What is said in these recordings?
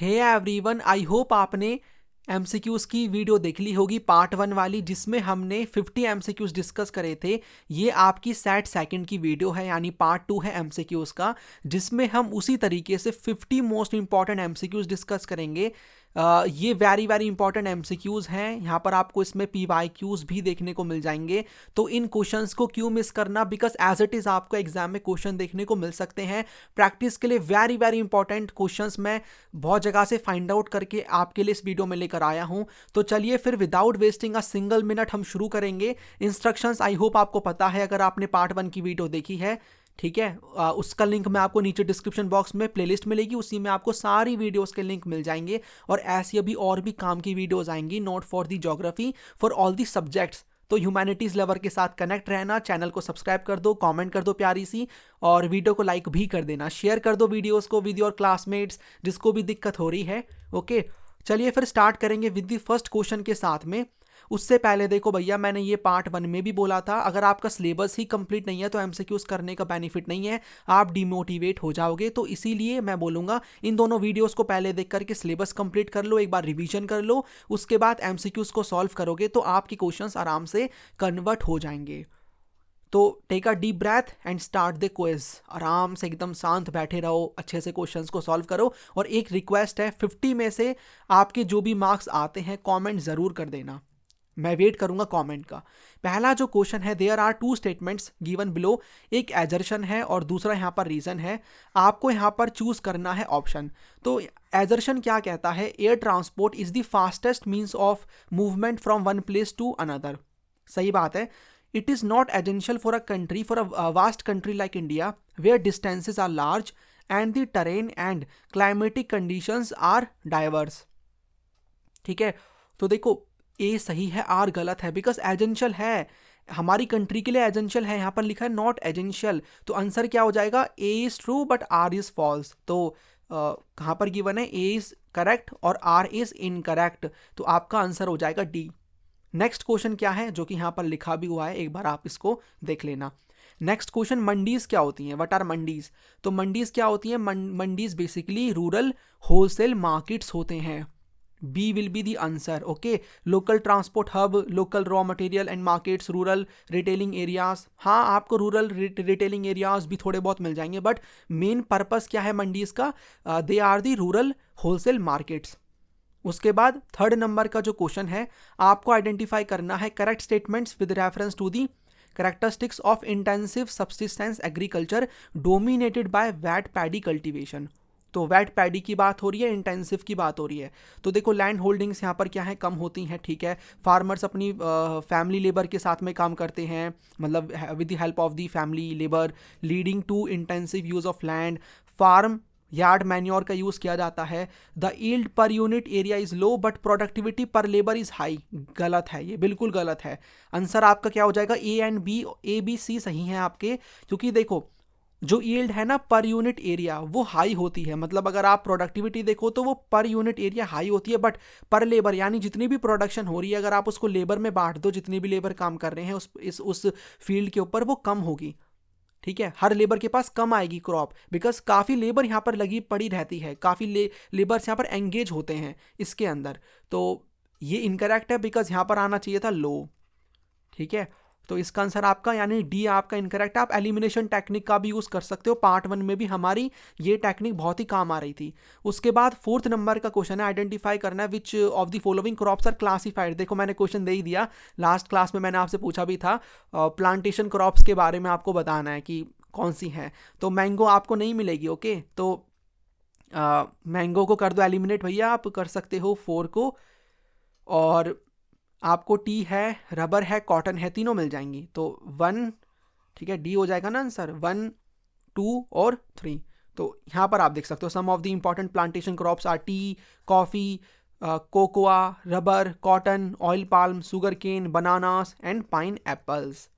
Hey everyone, I hope आपने MCQs की video देख ली होगी पार्ट 1 वाली, जिसमें हमने 50 एमसीक्यूज डिस्कस करे थे। ये आपकी सेट सेकंड की वीडियो है, यानी पार्ट 2 है एमसीक्यूज का, जिसमें हम उसी तरीके से 50 मोस्ट इंपॉर्टेंट एमसीक्यूज डिस्कस करेंगे। ये वेरी वेरी इंपॉर्टेंट एमसीक्यूज हैं। यहाँ पर आपको इसमें पीवाईक्यूज भी देखने को मिल जाएंगे। तो इन क्वेश्चंस को क्यों मिस करना, बिकॉज एज इट इज आपको एग्जाम में क्वेश्चन देखने को मिल सकते हैं। प्रैक्टिस के लिए वेरी वेरी इंपॉर्टेंट क्वेश्चंस मैं बहुत जगह से फाइंड आउट करके आपके लिए इस वीडियो में लेकर आया हूं। तो चलिए फिर without wasting a single minute हम शुरू करेंगे। इंस्ट्रक्शंस आई होप आपको पता है अगर आपने पार्ट 1 की वीडियो देखी है, ठीक है। उसका लिंक मैं आपको नीचे डिस्क्रिप्शन बॉक्स में प्लेलिस्ट मिलेगी, उसी में आपको सारी वीडियोस के लिंक मिल जाएंगे। और ऐसी अभी और भी काम की वीडियोस आएंगी, not for the geography, for all the subjects. तो ह्यूमैनिटीज लवर के साथ कनेक्ट रहना, चैनल को सब्सक्राइब कर दो, कमेंट कर दो प्यारी सी, और वीडियो को लाइक भी कर देना, शेयर कर दो वीडियोस को विद योर क्लासमेट्स जिसको भी दिक्कत हो रही है। ओके, चलिए फिर स्टार्ट करेंगे विद द फर्स्ट क्वेश्चन के साथ में। उससे पहले देखो भैया, मैंने ये पार्ट 1 में भी बोला था, अगर आपका सिलेबस ही कंप्लीट नहीं है तो एमसीक्यूज करने का बेनिफिट नहीं है, आप डिमोटिवेट हो जाओगे। तो इसीलिए मैं बोलूंगा इन दोनों वीडियोस को पहले देख करके सिलेबस कंप्लीट कर लो, एक बार रिवीजन कर लो, उसके बाद एमसीक्यूज को सॉल्व करोगे तो आपके क्वेश्चंस आराम से कन्वर्ट हो जाएंगे। तो take a deep breath and start the quiz. आराम से एकदम शांत बैठे रहो, अच्छे से क्वेश्चंस को सॉल्व करो। और एक रिक्वेस्ट है, 50 में से आपके जो भी मार्क्स आते हैं कमेंट जरूर कर देना, मैं वेट करूंगा कमेंट का। पहला जो क्वेश्चन है, there are 2 statements given below. एक एजर्शन है और दूसरा यहाँ पर रीजन है। आपको यहाँ पर चूज करना है ऑप्शन। तो एजर्शन क्या कहता है, air transport is the fastest means of movement from one place to another. सही बात है। It is not essential for a country, for a vast country like India where distances are large and the terrain and climatic conditions are diverse. ठीक है, तो देखो ए सही है, are गलत है, बिकॉज एजेंशियल है, हमारी कंट्री के लिए एजेंशियल है। यहां पर लिखा है नॉट एजेंशियल, तो आंसर क्या हो जाएगा, A is true but R is false. तो कहां पर गिवन है, ए इज करेक्ट और आर इज इनकरेक्ट, तो आपका आंसर हो जाएगा डी। नेक्स्ट क्वेश्चन क्या है, जो कि यहां पर लिखा भी हुआ है, एक बार आप इसको देख लेना। नेक्स्ट क्वेश्चन, मंडीज क्या होती हैं, व्हाट आर मंडीज। तो मंडीज क्या होती हैं, mandis basically rural wholesale markets होते हैं। B will be the answer. Okay, local transport hub, local raw material and markets, rural retailing areas। हाँ, आपको रूरल रिटेलिंग एरियाज भी थोड़े बहुत मिल जाएंगे, बट मेन पर्पस क्या है मंडीज का, they are the rural wholesale markets. उसके बाद थर्ड नंबर का जो क्वेश्चन है, आपको आइडेंटिफाई करना है correct statements with reference to the characteristics of intensive subsistence agriculture dominated by wet paddy cultivation। तो वेट पैडी की बात हो रही है, इंटेंसिव की बात हो रही है। तो देखो लैंड होल्डिंग्स यहाँ पर क्या है, कम होती हैं, ठीक है। फार्मर्स अपनी फैमिली लेबर के साथ में काम करते हैं, मतलब with the help of the family labour, leading to intensive use of land. Farm yard manure का यूज किया जाता है। The yield per unit area is low but productivity per labour is high. गलत है, ये बिल्कुल गलत है। आंसर आपका क्या हो जाएगा, A and B, A B C सही है आपके। क्योंकि देखो जो यील्ड है ना पर यूनिट एरिया वो हाई होती है, मतलब अगर आप प्रोडक्टिविटी देखो तो वो पर यूनिट एरिया हाई होती है, बट पर लेबर यानी जितनी भी प्रोडक्शन हो रही है अगर आप उसको लेबर में बांट दो, जितनी भी लेबर काम कर रहे हैं उस फील्ड के ऊपर, वो कम होगी। ठीक है, हर लेबर के पास कम आएगी क्रॉप, बिकॉज काफ़ी लेबर यहाँ पर लगी पड़ी रहती है, काफ़ी लेबर्स यहाँ पर एंगेज होते हैं इसके अंदर। तो ये इनकरेक्ट है, बिकॉज यहाँ पर आना चाहिए था लो। ठीक है, तो इसका आंसर आपका यानी डी आपका इनकरेक्ट। आप एलिमिनेशन टेक्निक का भी यूज कर सकते हो, पार्ट 1 में भी हमारी ये टेक्निक बहुत ही काम आ रही थी। उसके बाद फोर्थ नंबर का क्वेश्चन है, आइडेंटिफाई करना है which of the following crops are classified. देखो मैंने क्वेश्चन दे ही दिया, लास्ट क्लास में मैंने आपसे पूछा भी था, प्लांटेशन क्रॉप्स के बारे में आपको बताना है कि कौन सी है। तो मैंगो आपको नहीं मिलेगी। ओके, तो मैंगो को कर दो एलिमिनेट भैया, आप कर सकते हो 4 को, और आपको टी है, रबर है, कॉटन है, तीनों मिल जाएंगी। तो 1, ठीक है, डी हो जाएगा ना आंसर, 1, 2 और 3। तो यहाँ पर आप देख सकते हो some of the important plantation crops are tea, coffee, cocoa, rubber, cotton, oil palm, sugar cane, bananas and pineapples.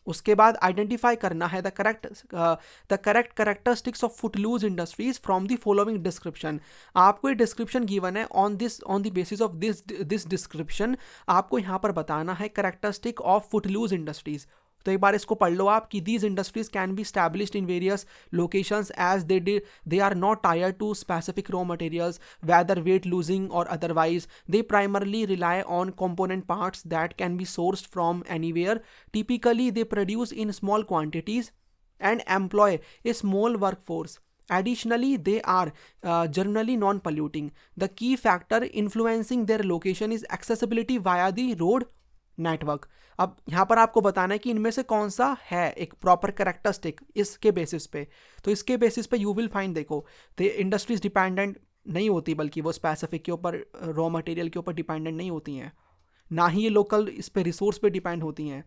उसके बाद आइडेंटिफाई करना है the correct characteristics of footloose industries from the following description. आपको ये description given है, on the basis of this description आपको यहाँ पर बताना है कैरेक्टरिस्टिक ऑफ फुटलूज इंडस्ट्रीज। तो एक बार इसको पढ़ लो आप कि these industries can be established in various locations as they are not tied to specific raw materials whether weight losing or otherwise. They primarily rely on component parts that can be sourced from anywhere. Typically they produce in small quantities and employ a small workforce. Additionally, they are generally non-polluting. The key factor influencing their location is accessibility via the road network. अब यहाँ पर आपको बताना है कि इनमें से कौन सा है एक प्रॉपर कैरेक्टरिस्टिक इसके बेसिस पे. तो इसके बेसिस पे यू विल फाइंड, देखो द इंडस्ट्रीज डिपेंडेंट नहीं होती, बल्कि वो स्पेसिफिक के ऊपर रॉ मटेरियल के ऊपर डिपेंडेंट नहीं होती हैं, ना ही ये लोकल इस पे रिसोर्स पे डिपेंड होती हैं,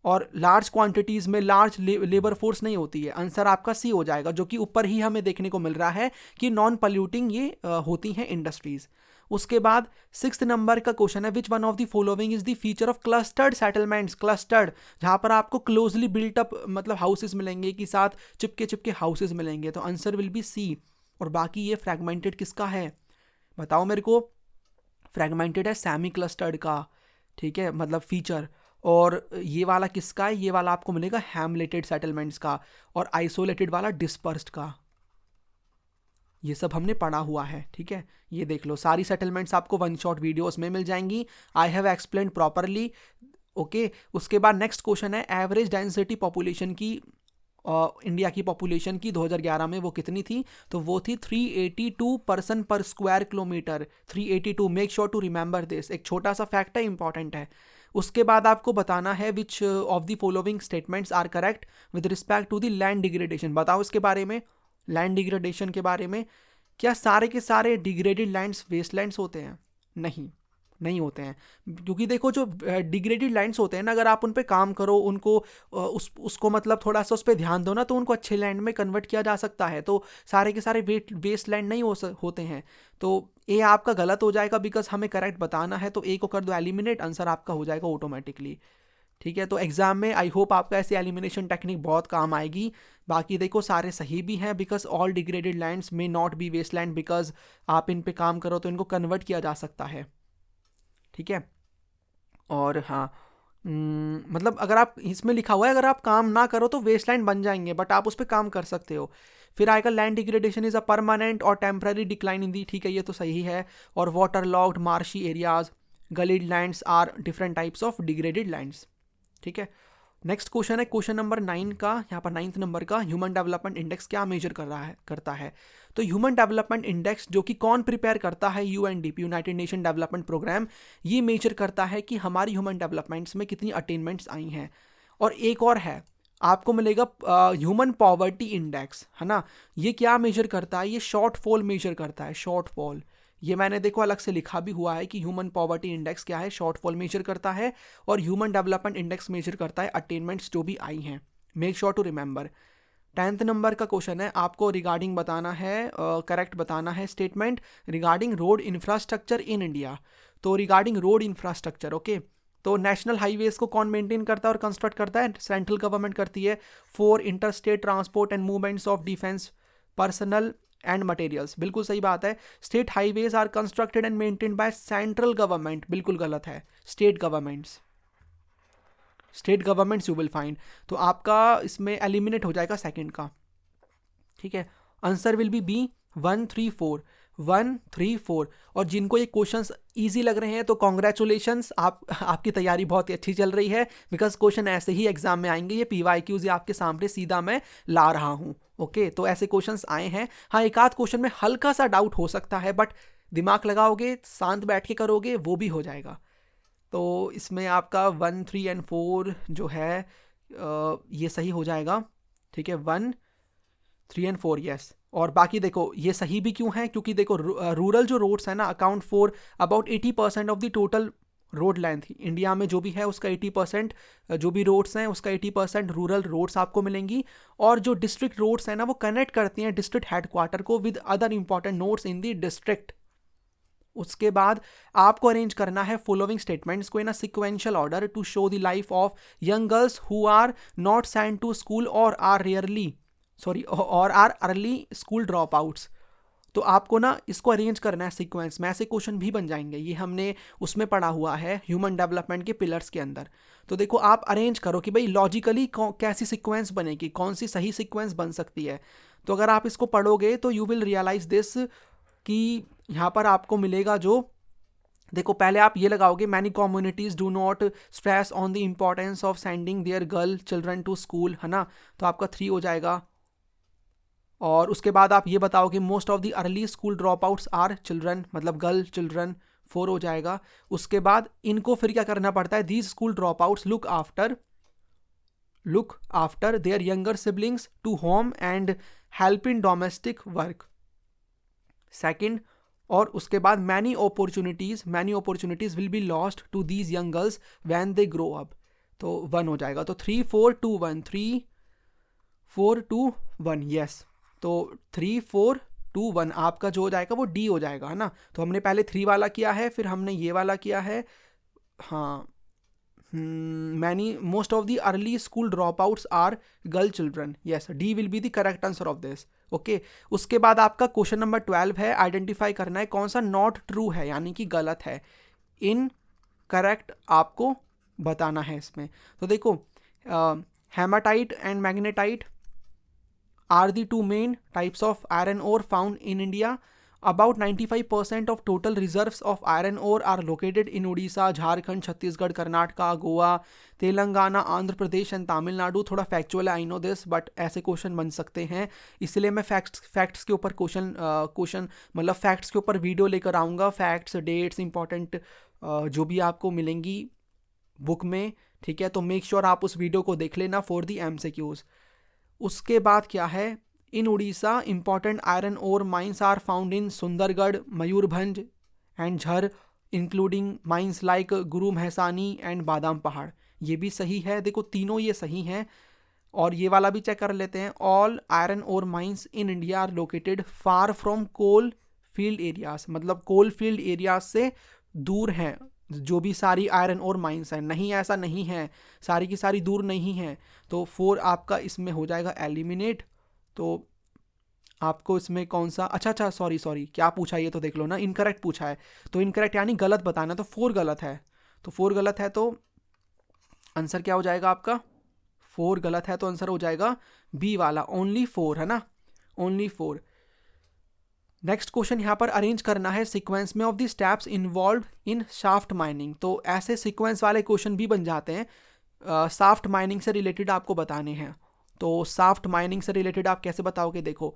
और लार्ज क्वांटिटीज़ में लार्ज लेबर फोर्स नहीं होती है. आंसर आपका सी हो जाएगा, जो कि ऊपर ही हमें देखने को मिल रहा है कि नॉन पॉल्यूटिंग ये होती हैं इंडस्ट्रीज. उसके बाद 6th नंबर का क्वेश्चन है, which one of the following is the feature of clustered settlements. Clustered जहां पर आपको क्लोजली बिल्ट अप मतलब हाउसेस मिलेंगे कि साथ चिपके चिपके हाउसेस मिलेंगे, तो आंसर विल बी सी. और बाकी ये फ्रैगमेंटेड किसका है बताओ मेरे को. फ्रैगमेंटेड है सेमी क्लस्टर्ड का, ठीक है, मतलब फीचर. और ये वाला किसका है, ये वाला आपको मिलेगा हैमलेटेड सेटलमेंट्स का, और आइसोलेटेड वाला डिस्पर्स्ड का. ये सब हमने पढ़ा हुआ है, ठीक है. ये देख लो, सारी सेटलमेंट्स आपको वन शॉट वीडियोस में मिल जाएंगी. I have explain properly, okay. उसके बाद नेक्स्ट क्वेश्चन है, एवरेज डेंसिटी पॉपुलेशन की इंडिया की पॉपुलेशन की 2011 में वो कितनी थी, तो वो थी 382 person per square kilometre. 382, make sure to remember this. एक छोटा सा फैक्ट है, इंपॉर्टेंट है. उसके बाद आपको बताना है which of the following statements are correct with respect to the land degradation. बताओ इसके बारे में, लैंड डिग्रेडेशन के बारे में. क्या सारे के सारे डिग्रेडेड लैंड्स वेस्टलैंड्स होते हैं? नहीं होते हैं, क्योंकि देखो जो डिग्रेडेड लैंड्स होते हैं ना, अगर आप उन पे काम करो, उनको उसको मतलब थोड़ा सा उस पर ध्यान दो ना, तो उनको अच्छे लैंड में कन्वर्ट किया जा सकता है. तो सारे के सारे वेस्ट लैंड नहीं होते हैं. तो ए आपका गलत हो जाएगा, बिकॉज हमें करेक्ट बताना है. तो ए को कर दो एलिमिनेट, आंसर आपका हो जाएगा ऑटोमेटिकली, ठीक है. तो एग्जाम में आई होप आपका ऐसी एलिमिनेशन टेक्निक बहुत काम आएगी. बाकी देखो सारे सही भी हैं, because all degraded lands may not be waste land, because आप इन पे काम करो तो इनको कन्वर्ट किया जा सकता है, ठीक है. और हाँ, मतलब अगर आप इसमें लिखा हुआ है अगर आप काम ना करो तो वेस्टलैंड बन जाएंगे, बट आप उस पर काम कर सकते हो. फिर आएगा land degradation is a permanent और टेम्पररी डिक्लाइन इन दी, ठीक है, ये तो सही है. और water logged marshy areas, gullied lands are different types of degraded lands, ठीक है. नेक्स्ट क्वेश्चन है क्वेश्चन नंबर 9 का, यहाँ पर 9th नंबर का, ह्यूमन डेवलपमेंट इंडेक्स क्या मेजर करता है. तो ह्यूमन डेवलपमेंट इंडेक्स जो कि कौन प्रिपेयर करता है, UNDP, united nation development programme, ये मेजर करता है कि हमारी ह्यूमन डेवलपमेंट्स में कितनी अटेनमेंट्स आई हैं. और एक और है, आपको मिलेगा ह्यूमन पॉवर्टी इंडेक्स, है ना. ये क्या मेजर करता है, ये शॉर्टफॉल मेजर करता है, शॉर्टफॉल. ये मैंने देखो अलग से लिखा भी हुआ है कि ह्यूमन पॉवर्टी इंडेक्स क्या है, शॉर्टफॉल मेजर करता है. और ह्यूमन डेवलपमेंट इंडेक्स मेजर करता है अटेनमेंट्स जो भी आई हैं. Make sure to remember. 10th number का क्वेश्चन है, आपको रिगार्डिंग बताना है, करेक्ट बताना है statement regarding road infrastructure in India. तो रिगार्डिंग रोड इंफ्रास्ट्रक्चर, ओके. तो नेशनल हाईवेज को कौन मेंटेन करता है और कंस्ट्रक्ट करता है, सेंट्रल गवर्नमेंट करती है. For interstate transport and movements of defence personnel and materials, बिल्कुल सही बात है. State highways are constructed and maintained by central government, बिल्कुल गलत है. State governments you will find. तो आपका इसमें एलिमिनेट हो जाएगा सेकंड का, ठीक है. Answer will B 134. और जिनको ये क्वेश्चंस इजी लग रहे हैं तो कॉन्ग्रेचुलेशंस, आपकी तैयारी बहुत ही अच्छी चल रही है, बिकॉज क्वेश्चन ऐसे ही एग्जाम में आएंगे. ये PYQs आपके सामने सीधा मैं ला रहा हूँ, ओके. तो ऐसे क्वेश्चंस आए हैं. हाँ, एक आध क्वेश्चन में हल्का सा डाउट हो सकता है, बट दिमाग लगाओगे, शांत बैठ के करोगे, वो भी हो जाएगा. तो इसमें आपका 1, 3 और 4 जो है ये सही हो जाएगा, ठीक है. 1, 3 और 4 यस. और बाकी देखो ये सही भी क्यों है, क्योंकि देखो रूरल जो रोड्स है ना account for about 80% of the total road length. India में जो भी है उसका 80%, जो भी रोड्स हैं उसका 80% रूरल रोड्स आपको मिलेंगी. और जो डिस्ट्रिक्ट रोड्स हैं ना वो कनेक्ट करती हैं डिस्ट्रिक्ट हेडक्वार्टर को with other important nodes in the district. उसके बाद आपको अरेंज करना है फॉलोइंग स्टेटमेंट्स को in a sequential order to show the life of young girls who are not sent to school और are early school drop outs. तो आपको ना इसको अरेंज करना है सीक्वेंस में, ऐसे क्वेश्चन भी बन जाएंगे। ये हमने उसमें पढ़ा हुआ है ह्यूमन डेवलपमेंट के पिलर्स के अंदर। तो देखो आप अरेंज करो कि भाई लॉजिकली कैसी सीक्वेंस बनेगी, कौन सी सही सीक्वेंस बन सकती है। तो अगर आप इसको पढ़ोगे तो यू विल रियलाइज दिस कि यहाँ पर आपको मिलेगा जो, देखो पहले आप ये लगाओगे many communities do not stress on the importance of sending their girl children to school, है ना, तो आपका 3 हो जाएगा। और उसके बाद आप ये बताओ कि most of the early school drop outs are children, मतलब गर्ल चिल्ड्रन, 4 हो जाएगा। उसके बाद इनको फिर क्या करना पड़ता है, these school drop outs look after their younger siblings to home and help in domestic work, second. और उसके बाद many opportunities will be lost to these young girls when they grow up, तो 1 हो जाएगा। तो 3 4 2 1, 3 4 2 1, यस। तो 3 4 2 1 आपका जो हो जाएगा वो डी हो जाएगा, है ना। तो हमने पहले 3 वाला किया है, फिर हमने ये वाला किया है, हाँ। Many most of the early school drop outs are girl children, yes, D will be the correct answer of this, okay. उसके बाद आपका क्वेश्चन नंबर 12 है, आइडेंटिफाई करना है कौन सा नॉट ट्रू है, यानी कि गलत है, इन करेक्ट आपको बताना है इसमें। तो देखो haematite and magnetite are the 2 main types of iron ore found in India. About 95% of total reserves of iron ore are located in Odisha, Jharkhand, Chhattisgarh, Karnataka, Goa, Telangana, Andhra Pradesh and Tamil Nadu. थोड़ा factual है, I know this, but ऐसे question बन सकते हैं, इसलिए मैं facts के ऊपर क्वेश्चन मतलब फैक्ट्स के ऊपर वीडियो लेकर आऊँगा। फैक्ट्स, डेट्स, इंपॉर्टेंट जो भी आपको मिलेंगी बुक में, ठीक है, तो मेक श्योर आप उस वीडियो को देख लेना फॉर दी MCQs। उसके बाद क्या है, in Orissa important iron ore mines are found in Sundargarh, Mayurbhanj and झर, including mines like Gurumahisani and बादाम पहाड़, ये भी सही है। देखो तीनों ये सही हैं। और ये वाला भी चेक कर लेते हैं, all iron ore mines in India are located far from coal field areas, मतलब कोल फील्ड एरियाज से दूर हैं जो भी सारी आयरन और माइंस हैं, नहीं ऐसा नहीं है, सारी की सारी दूर नहीं है। तो 4 आपका इसमें हो जाएगा एलिमिनेट। तो आपको इसमें कौन सा, अच्छा सॉरी क्या पूछा ये तो देख लो ना, इनकरेक्ट पूछा है, तो इनकरेक्ट यानी गलत बताना, तो 4 गलत है, तो 4 गलत है, तो आंसर क्या हो जाएगा आपका, 4 गलत है तो आंसर हो जाएगा बी वाला, ओनली 4, है ना, ओनली 4। नेक्स्ट क्वेश्चन यहाँ पर अरेंज करना है सीक्वेंस में of the steps involve in shaft mining. तो ऐसे सीक्वेंस वाले क्वेश्चन भी बन जाते हैं, शाफ्ट माइनिंग से रिलेटेड आपको बताने हैं। तो शाफ्ट माइनिंग से रिलेटेड आप कैसे बताओगे, देखो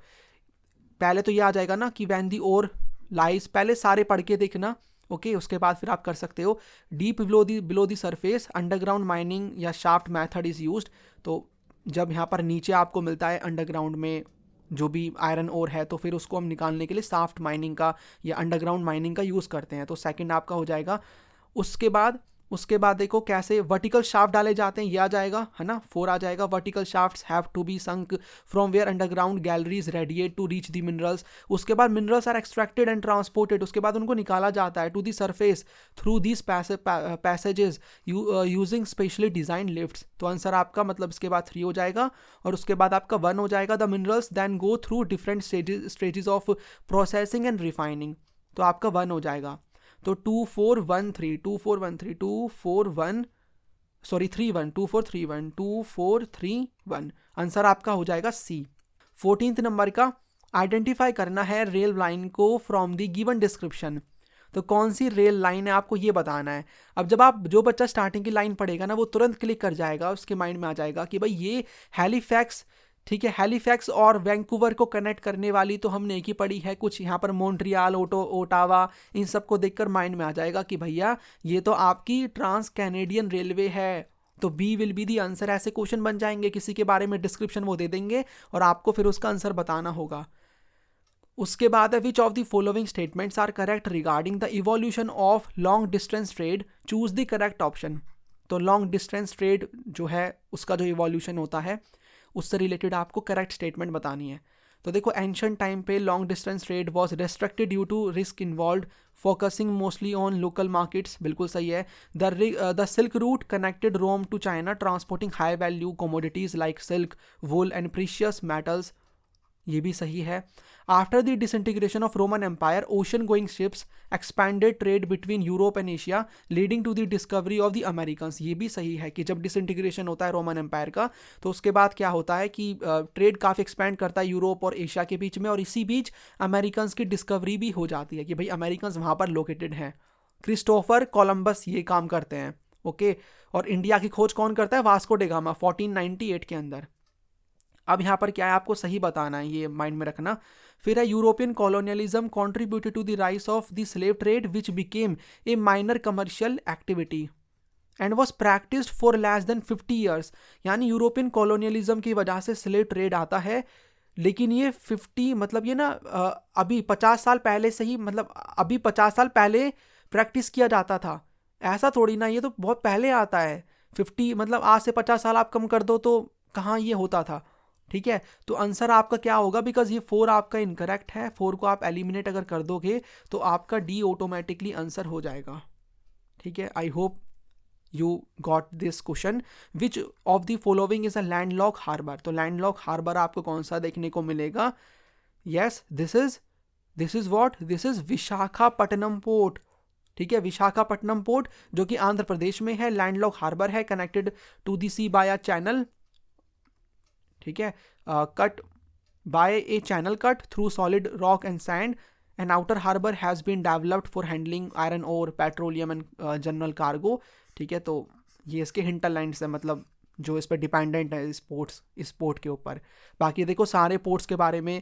पहले तो ये आ जाएगा ना कि व्हेन दी ओर लाइज, पहले सारे पढ़ के देखना, ओके। उसके बाद फिर आप कर सकते हो deep below the surface underground mining या शाफ्ट मैथड इज़ यूज्ड। तो जब यहाँ पर नीचे आपको मिलता है अंडरग्राउंड में जो भी आयरन ओर है, तो फिर उसको हम निकालने के लिए शाफ्ट माइनिंग का या अंडरग्राउंड माइनिंग का यूज़ करते हैं, तो सेकंड आपका हो जाएगा। उसके बाद देखो कैसे वर्टिकल शाफ्ट डाले जाते हैं, ये आ जाएगा, है ना, 4 आ जाएगा। Vertical shafts have to be sunk from where underground galleries radiate to reach the minerals. उसके बाद minerals are extracted and transported, उसके बाद उनको निकाला जाता है to the surface through these passages using specially designed lifts. तो आंसर आपका मतलब इसके बाद 3 हो जाएगा। और उसके बाद आपका 1 हो जाएगा, the minerals then go through different stages of processing and refining, तो आपका 1 हो जाएगा। तो 2 4 1 3 2 4 1 3 2 4 1 सॉरी 3 1 2 4 3 1 2 4 3 1, आंसर आपका हो जाएगा सी। 14th नंबर का आइडेंटिफाई करना है रेल लाइन को फ्रॉम द गिवन डिस्क्रिप्शन। तो कौन सी रेल लाइन है आपको ये बताना है। अब जो बच्चा स्टार्टिंग की लाइन पढ़ेगा ना, वो तुरंत क्लिक कर जाएगा, उसके माइंड में आ जाएगा कि भाई ये हैलीफैक्स, ठीक है, हैलीफैक्स और वैंकूवर को कनेक्ट करने वाली तो हमने एक ही पढ़ी है, कुछ यहाँ पर मॉन्ट्रियल, ओटावा, इन सबको देखकर माइंड में आ जाएगा कि भैया ये तो आपकी ट्रांस कैनेडियन रेलवे है, तो B will be the answer. ऐसे क्वेश्चन बन जाएंगे, किसी के बारे में डिस्क्रिप्शन वो दे देंगे और आपको फिर उसका आंसर बताना होगा। उसके बाद है which of the following statements are correct regarding the evolution of long distance trade, choose the correct option. तो लॉन्ग डिस्टेंस ट्रेड जो है उसका जो इवोल्यूशन होता है उससे रिलेटेड आपको करेक्ट स्टेटमेंट बतानी है। तो देखो एंशिएंट टाइम पे long distance trade was restricted due to risk involved, focusing mostly on local markets, बिल्कुल सही है। The silk route connected Rome to China, transporting high value commodities like silk, wool and precious metals, ये भी सही है। After the disintegration of Roman empire ocean going ships expanded trade between Europe and Asia leading to the discovery of the Americans. ये भी सही है कि जब डिसइंटीग्रेशन होता है रोमन एम्पायर का तो उसके बाद क्या होता है कि ट्रेड काफ़ी एक्सपैंड करता है यूरोप और एशिया के बीच में, और इसी बीच अमेरिकन्स की डिस्कवरी भी हो जाती है कि भाई अमेरिकन्स वहाँ पर लोकेटेड हैं। क्रिस्टोफर कोलंबस ये काम करते हैं। ओके, और इंडिया की खोज कौन करता है? वास्को डे गामा 1498 के अंदर। अब यहाँ पर क्या है, आपको सही बताना है, ये माइंड में रखना। फिर है European colonialism contributed to the rise of the slave trade which became a minor commercial activity and was practised for less than 50 years. यानी यूरोपियन कॉलोनियलिज्म की वजह से स्लेव ट्रेड आता है, लेकिन ये 50 मतलब ये ना अभी 50 साल पहले से ही, मतलब अभी 50 साल पहले प्रैक्टिस किया जाता था, ऐसा थोड़ी ना, ये तो बहुत पहले आता है। 50 मतलब आज से 50 साल आप कम कर दो तो कहाँ ये होता था। ठीक है, तो आंसर आपका क्या होगा, बिकॉज ये 4 आपका इनकरेक्ट है, 4 को आप एलिमिनेट अगर कर दोगे तो आपका डी ऑटोमेटिकली आंसर हो जाएगा। ठीक है, I hope you got this question. Which of the following is a landlocked harbour. तो लैंडलॉक हार्बर आपको कौन सा देखने को मिलेगा? Yes, this is what, this is Visakhapatnam port. ठीक है, विशाखापट्टनम पोर्ट जो कि आंध्र प्रदेश में है, लैंडलॉक हार्बर है, connected to the sea by a channel. ठीक है, cut by a channel cut through solid rock and sand. An outer harbour has been developed for handling iron ore petroleum and general cargo. ठीक है, तो ये इसके hinterlands है, मतलब जो इस पर डिपेंडेंट है इस पोर्ट के ऊपर। बाकी देखो सारे पोर्ट्स के बारे में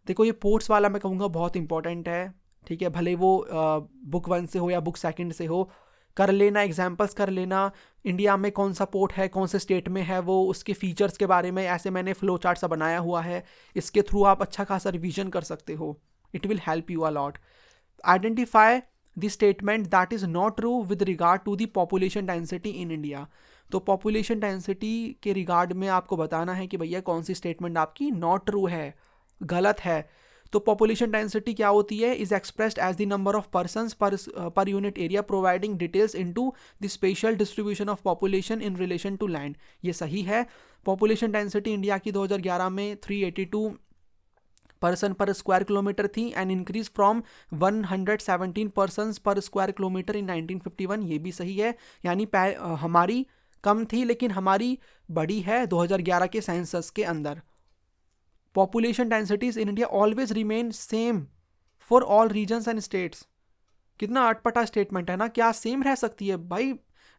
देखो, ये पोर्ट्स वाला मैं कहूँगा बहुत इंपॉर्टेंट है। ठीक है, भले वो बुक 1 से हो या बुक 2 से हो, कर लेना, एग्जाम्पल्स कर लेना। इंडिया में कौन सा पोर्ट है, कौन से स्टेट में है, वो उसके फीचर्स के बारे में ऐसे मैंने फ्लो चार्ट सा बनाया हुआ है, इसके थ्रू आप अच्छा खासा रिवीजन कर सकते हो। It will help you a lot. Identify the statement that is not true with regard to the population density in India. तो पॉपुलेशन डेंसिटी के रिगार्ड में आपको बताना है कि भैया कौन सी स्टेटमेंट आपकी नॉट ट्रू है, गलत है। तो पॉपुलेशन डेंसिटी क्या होती है? Is expressed as the number of persons per unit area providing details into the spatial distribution of population in relation to land. ये सही है। पॉपुलेशन डेंसिटी इंडिया की 2011 में 382 पर्सन पर स्क्वायर किलोमीटर थी and increase from 117 person per square kilometre इन 1951। ये भी सही है, यानी हमारी कम थी लेकिन हमारी बड़ी है 2011 के सेंसस के अंदर। Population densities in India always remain same for all regions and states. कितना अटपटा स्टेटमेंट है ना, क्या सेम रह सकती है भाई?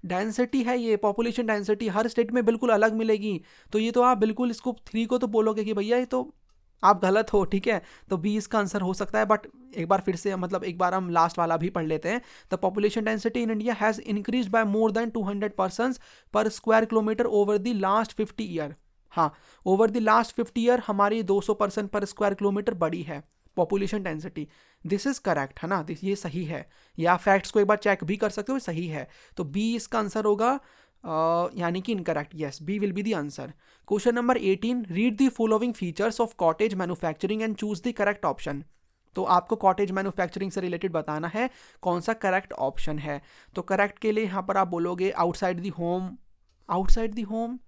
डेंसिटी है ये, पॉपुलेशन डेंसिटी हर स्टेट में बिल्कुल अलग मिलेगी। तो ये तो आप बिल्कुल इसको 3 को तो बोलोगे कि भैया ये तो आप गलत हो। ठीक है, तो बी इसका आंसर हो सकता है। बट एक बार फिर से मतलब एक बार हम लास्ट वाला भी पढ़ लेते हैं। The population density in India has increase by more than 200 person per square kilometre over the last 50 year. हाँ, ओवर द लास्ट 50 ईयर हमारी 200 पर्सन पर स्क्वायर किलोमीटर बड़ी है population density. This is correct है ना, ये सही है। या फैक्ट्स को एक बार चेक भी कर सकते हो, सही है। तो बी इसका आंसर होगा, यानी कि incorrect. Yes, B will be the answer. Question number 18, read the following features of cottage manufacturing and choose the correct option. तो आपको कॉटेज मैन्युफैक्चरिंग से रिलेटेड बताना है कौन सा करेक्ट ऑप्शन है। तो करेक्ट के लिए यहाँ पर आप बोलोगे outside the home. Outside the home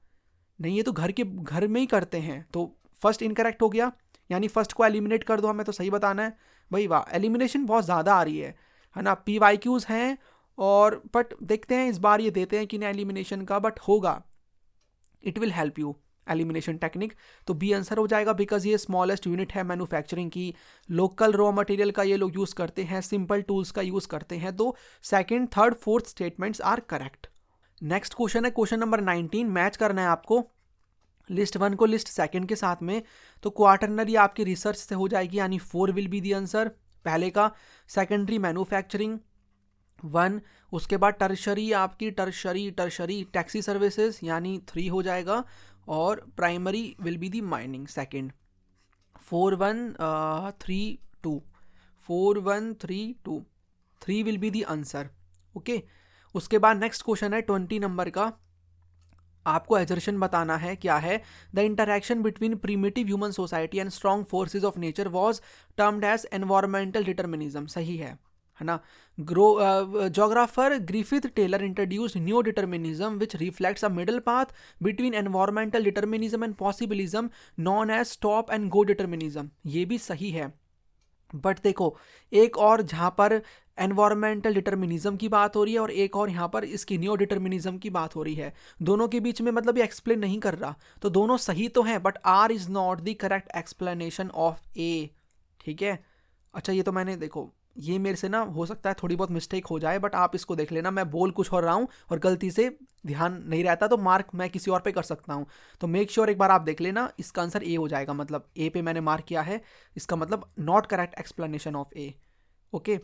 नहीं, ये तो घर में ही करते हैं, तो फर्स्ट इनकरेक्ट हो गया, यानी फर्स्ट को एलिमिनेट कर दो, हमें तो सही बताना है। भाई वाह, एलिमिनेशन बहुत ज़्यादा आ रही है ना। PYQs हैं और बट देखते हैं इस बार ये देते हैं कि नहीं एलिमिनेशन का, बट होगा। It will help you elimination technique. तो बी आंसर हो जाएगा, बिकॉज ये स्मॉलेस्ट यूनिट है मैन्युफैक्चरिंग की। लोकल रॉ मटेरियल का ये लोग यूज़ करते हैं, सिंपल टूल्स का यूज़ करते हैं। तो second, third, fourth statements are correct. Next question है क्वेश्चन नंबर 19। मैच करना है आपको लिस्ट 1 को लिस्ट 2 के साथ में। तो क्वार्टरनरी आपकी रिसर्च से हो जाएगी, यानी 4 विल बी दी आंसर पहले का। सेकेंडरी मैन्युफैक्चरिंग 1, उसके बाद टर्शरी आपकी टर्शरी टैक्सी सर्विसेज यानी 3 हो जाएगा, और primary will be the mining second. 4 1 3 2 4 1 3 2 3 will be the answer. Okay, उसके बाद नेक्स्ट क्वेश्चन है 20 नंबर का। आपको एजर्शन बताना है क्या है। The interaction between primitive human society and strong forces of nature was termed as environmental determinism. सही है, है ना। Geographer Griffith Taylor introduced new determinism which reflects a middle path between environmental determinism and possibilism known as stop and go determinism. ये भी सही है, but देखो एक और जहाँ पर एनवायरमेंटल डिटर्मिनिज्म की बात हो रही है और एक और यहाँ पर इसकी न्यू डिटर्मिनिज्म की बात हो रही है, दोनों के बीच में मतलब ये एक्सप्लेन नहीं कर रहा, तो दोनों सही तो हैं but R is not the correct explanation of A. ठीक है, अच्छा ये तो मैंने देखो ये मेरे से ना हो सकता है थोड़ी बहुत मिस्टेक हो जाए, बट आप इसको देख लेना, मैं बोल कुछ और रहा हूँ और गलती से ध्यान नहीं रहता तो मार्क मैं किसी और पे कर सकता हूँ, तो मेक श्योर एक बार आप देख लेना, इसका आंसर ए हो जाएगा, मतलब ए पे मैंने मार्क किया है, इसका मतलब not correct explanation of A. Okay,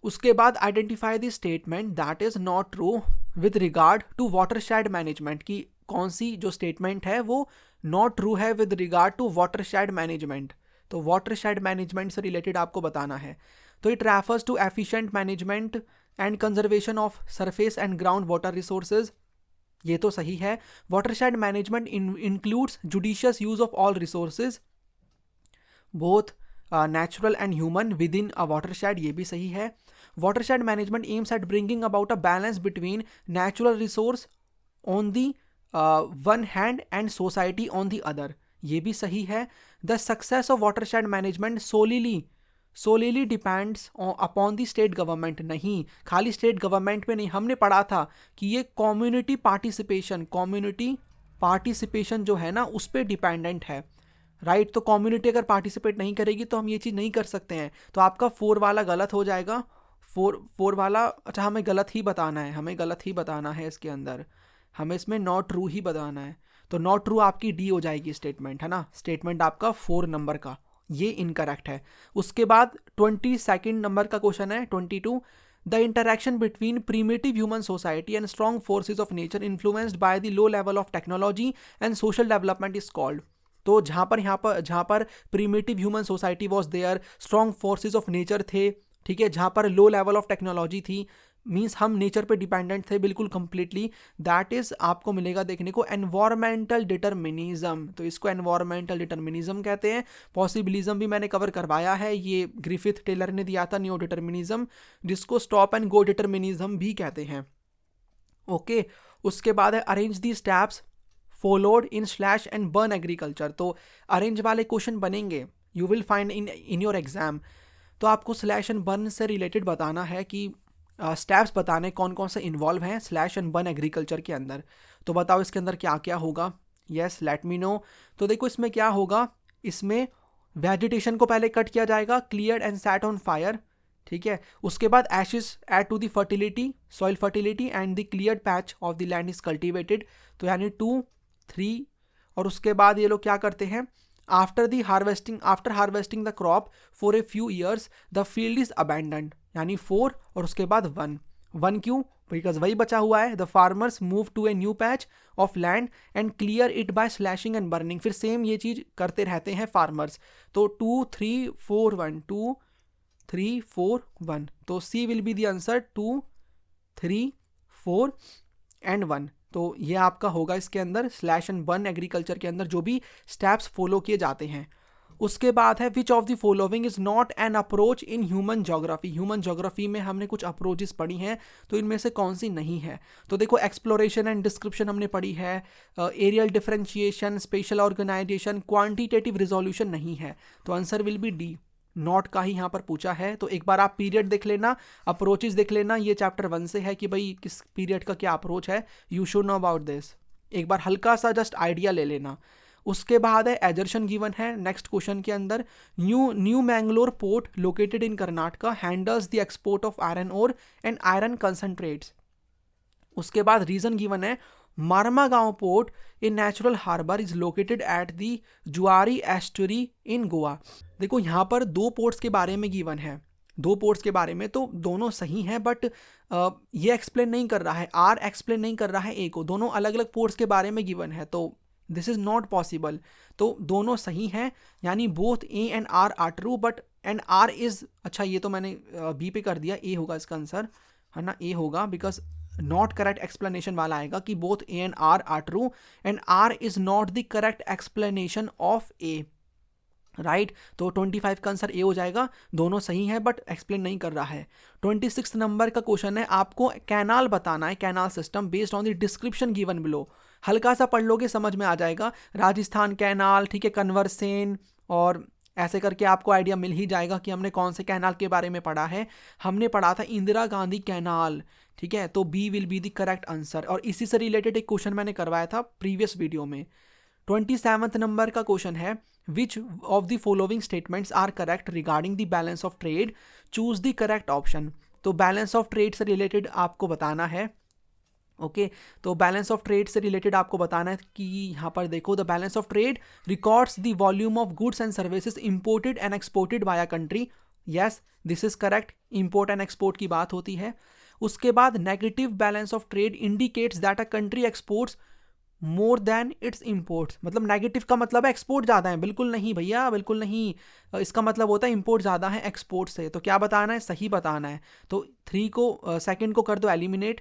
उसके बाद identify the statement that is not true with regard to watershed management, की कौन सी जो स्टेटमेंट है वो नॉट ट्रू है with regard to watershed management. तो वाटरशेड मैनेजमेंट से रिलेटेड आपको बताना है, तो it refers to efficient management and conservation of surface and ground water resources. ये तो सही है। Watershed management includes judicious use of all resources both natural and human within a watershed, ये भी सही है। Watershed management aims at bringing about a balance between natural resource on the one hand and society on the other, ये भी सही है। The success of watershed management solely depends upon the state government, नहीं खाली state government पे नहीं, हमने पढ़ा था कि ये कम्युनिटी पार्टिसिपेशन जो है ना उस पर डिपेंडेंट है, राइट। तो कम्युनिटी अगर पार्टिसिपेट नहीं करेगी तो हम ये चीज़ नहीं कर सकते हैं, तो आपका 4 वाला गलत हो जाएगा। फोर वाला, अच्छा हमें गलत ही बताना है इसके अंदर, हमें इसमें नॉट ट्रू ही बताना है, तो नॉट ट्रू आपकी डी हो जाएगी स्टेटमेंट, है ना, स्टेटमेंट आपका 4 नंबर का ये इनकरेक्ट है। उसके बाद 22 नंबर का क्वेश्चन है 22, the interaction between primitive human society and strong forces of nature influenced by the low level of technology and social development is called. तो जहाँ पर primitive human society was there, strong forces of nature थे, ठीक है, जहाँ पर low level of technology थी, means हम नेचर पे डिपेंडेंट थे बिल्कुल कंप्लीटली, दैट इज आपको मिलेगा देखने को एनवायरमेंटल डिटर्मिनिज्म, तो इसको एनवायरमेंटल डिटर्मिनिज्म कहते हैं। पॉसिबिलिज्म भी मैंने कवर करवाया है, ये ग्रिफिथ टेलर ने दिया था न्यू डिटर्मिनिज्म, जिसको स्टॉप एंड गो डिटर्मिनिज्म भी कहते हैं। ओके, उसके बाद है arrange the steps followed in slash and burn agriculture, तो अरेंज वाले क्वेश्चन बनेंगे, you will find in your exam, तो आपको स्लैश एंड बर्न से रिलेटेड बताना है कि स्टेप्स बताने कौन कौन से इन्वॉल्व हैं स्लैश एंड बर्न एग्रीकल्चर के अंदर, तो बताओ इसके अंदर क्या क्या होगा। Yes, let me no. तो देखो इसमें क्या होगा, इसमें वेजिटेशन को पहले कट किया जाएगा, cleared and set on fire, ठीक है, उसके बाद ashes add to the fertility, soil fertility and the cleared patch of the land is cultivated, तो यानी 2, 3, और उसके बाद ये लोग क्या करते हैं, after harvesting the crop for a few years the field is abandoned, यानी 4, और उसके बाद 1 क्यों, बिकॉज वही बचा हुआ है। The farmers move to a new patch of land and clear it by slashing and burning, फिर सेम ये चीज करते रहते हैं फार्मर्स, तो 2, 3, 4, 1, 2, 3, 4, 1, तो C will be the answer 2, 3, 4 and 1, तो ये आपका होगा इसके अंदर स्लैश एंड बर्न एग्रीकल्चर के अंदर जो भी स्टेप्स फॉलो किए जाते हैं। उसके बाद है which of the following is not an approach in human geography, human geography में हमने कुछ अप्रोचेस पढ़ी हैं, तो इनमें से कौन सी नहीं है, तो देखो एक्सप्लोरेशन एंड डिस्क्रिप्शन हमने पढ़ी है, areal differentiation, spatial organisation, quantitative resolution नहीं है, तो answer will be D, not का ही यहाँ पर पूछा है। तो एक बार आप पीरियड देख लेना, अप्रोचेस देख लेना, ये चैप्टर 1 से है कि भाई किस पीरियड का क्या अप्रोच है, you should know about this, एक बार हल्का सा जस्ट आइडिया ले लेना। उसके बाद है एजर्शन गिवन है नेक्स्ट क्वेश्चन के अंदर, New Mangalore port located in Karnataka handles the export of iron ore and iron concentrates. उसके बाद रीजन गिवन है Marmagao port in natural harbour is located at the Zuari estuary इन गोवा। देखो यहाँ पर 2 पोर्ट्स के बारे में गिवन है, 2 पोर्ट्स के बारे में, तो दोनों सही हैं, बट ये एक्सप्लेन नहीं कर रहा है, आर एक्सप्लेन नहीं कर रहा है ए को, दोनों अलग अलग पोर्ट्स के बारे में गिवन है, तो दिस इज नॉट पॉसिबल, तो दोनों सही हैं, यानी both A and R are true, but and R is, अच्छा ये तो मैंने बी पे कर दिया, ए होगा इसका आंसर, है ना, ए होगा, बिकॉज नॉट करेक्ट एक्सप्लेनेशन वाला आएगा कि both A and R are true and R is not the correct explanation of A. Right तो 25 का आंसर ए हो जाएगा, दोनों सही है बट एक्सप्लेन नहीं कर रहा है। 26 नंबर का क्वेश्चन है, आपको कैनाल बताना है, canal system based on the description given below. हल्का सा पढ़ लोगे समझ में आ जाएगा, राजस्थान कैनाल, ठीक है, कन्वर सेन, और ऐसे करके आपको आइडिया मिल ही जाएगा कि हमने कौन से कैनाल के बारे में पढ़ा है। हमने पढ़ा था इंदिरा गांधी कैनाल, ठीक है, तो B will be the correct answer, और इसी से रिलेटेड एक क्वेश्चन मैंने करवाया था प्रीवियस वीडियो में। 27 नंबर का क्वेश्चन है, which of the following statements are correct regarding the balance of trade, choose the correct option. तो बैलेंस ऑफ ट्रेड से रिलेटेड आपको बताना है, ओके तो बैलेंस ऑफ ट्रेड से रिलेटेड आपको बताना है कि यहाँ पर देखो, the balance of trade records the volume of goods and services imported and exported by a country. Yes this is correct, import and export की बात होती है। उसके बाद negative balance of trade indicates that a country exports more than it's imports. मतलब negative का मतलब है एक्सपोर्ट ज़्यादा है, बिल्कुल नहीं भैया, बिल्कुल नहीं, इसका मतलब होता है इम्पोर्ट ज़्यादा है एक्सपोर्ट से। तो क्या बताना है, सही बताना है। तो 3 को सेकंड को कर दो एलिमिनेट,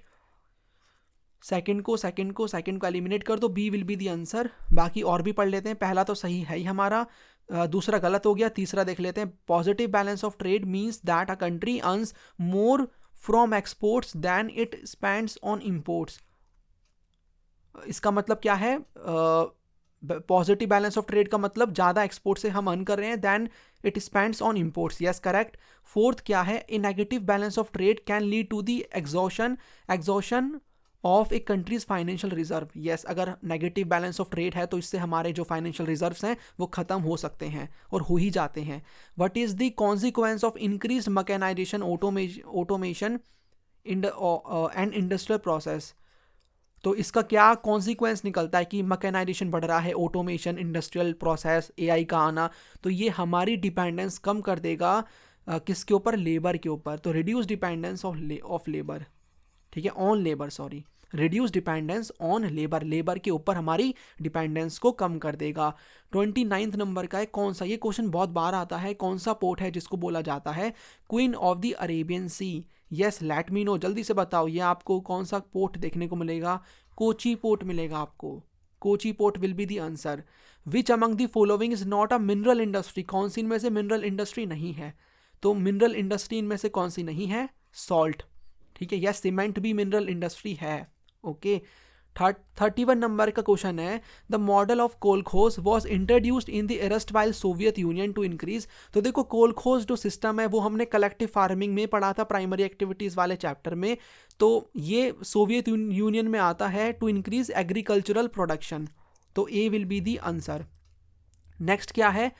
सेकंड को एलिमिनेट कर दो, B will be the answer. बाकी और भी पढ़ लेते हैं, पहला तो सही है ही हमारा, दूसरा गलत हो गया, तीसरा देख लेते हैं। Positive balance of trade means that a country earns more from exports than it spends on imports. इसका मतलब क्या है, पॉजिटिव बैलेंस ऑफ ट्रेड का मतलब ज़्यादा एक्सपोर्ट से हम अर्न कर रहे हैं then it spends on imports. Yes correct. Fourth क्या है, a negative balance of trade can lead to the exhaustion of a country's financial reserve. Yes, अगर नेगेटिव बैलेंस ऑफ ट्रेड है तो इससे हमारे जो फाइनेंशियल रिजर्व्स हैं वो खत्म हो सकते हैं और हो ही जाते हैं। What is the consequence of increase mechanisation automation and industrial process. तो इसका क्या कॉन्सिक्वेंस निकलता है कि मैकेनाइजेशन बढ़ रहा है, ऑटोमेशन, इंडस्ट्रियल प्रोसेस, एआई का आना, तो ये हमारी डिपेंडेंस कम कर देगा किसके ऊपर, लेबर के ऊपर। तो रिड्यूस डिपेंडेंस ऑफ लेबर, ठीक है, on labour, sorry, reduce dependence on labour, labour के ऊपर हमारी डिपेंडेंस को कम कर देगा। 29 नंबर का है, कौन सा, ये क्वेश्चन बहुत बार आता है, कौन सा पोर्ट है जिसको बोला जाता है queen of the Arabian sea. Yes let me know, जल्दी से बताओ, ये आपको कौन सा पोर्ट देखने को मिलेगा, कोची पोर्ट मिलेगा आपको, Kochi port will be the answer. Which among the following is not a mineral industry, कौन सी इनमें से मिनरल इंडस्ट्री नहीं है। तो मिनरल इंडस्ट्री इनमें से कौन सी नहीं है, सॉल्ट, ठीक है, यह सीमेंट भी मिनरल इंडस्ट्री है। ओके 31 नंबर का क्वेश्चन है, the model of kolkhoz was introduced in the erstwhile Soviet Union to increase. तो देखो कोलखोज जो सिस्टम है वो हमने कलेक्टिव फार्मिंग में पढ़ा था प्राइमरी एक्टिविटीज वाले चैप्टर में, तो ये सोवियत यूनियन में आता है टू इंक्रीज एग्रीकल्चरल प्रोडक्शन। तो A will be the answer. Next क्या है,